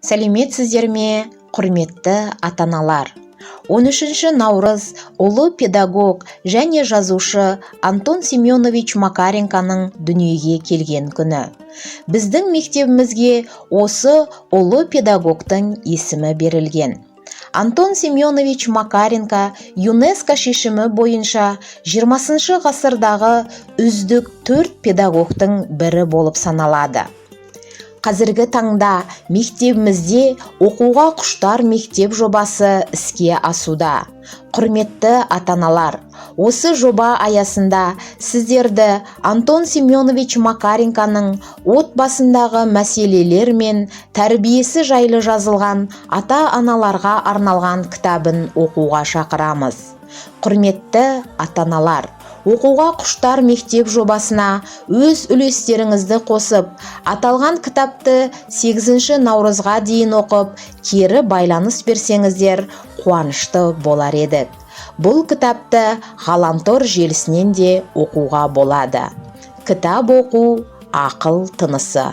Сәлеметсіздер ме, құрметті ата-аналар? 13 наурыз ұлы педагог және жазушы Антон Семенович Макаренконың дүниеге келген күні. Біздің мектебімізге осы ұлы педагогтың есімі берілген. Антон Семенович Макаренко ЮНЕСКО шешімі бойынша 20 ғасырдағы үздік 4 педагогтың бірі болып саналады. Қазіргі таңда мектебімізде оқуға құштар мектеп жобасы іске асуда. Құрметті ата-аналар, осы жоба аясында сіздерді Антон Семенович Макаренконың отбасындағы мәселелер мен тәрбиесі жайлы жазылған ата-аналарға арналған кітабын оқуға шақырамыз. Құрметті ата-аналар, оқуға құштар мектеп жобасына өз үлестеріңізді қосып, аталған кітапты 8 наурызға дейін оқып, кері байланыс берсеңіздер қуанышты болар едік. Бұл кітапты ғаламтор желісінен де оқуға болады. Кітап оқу ақыл тынысы.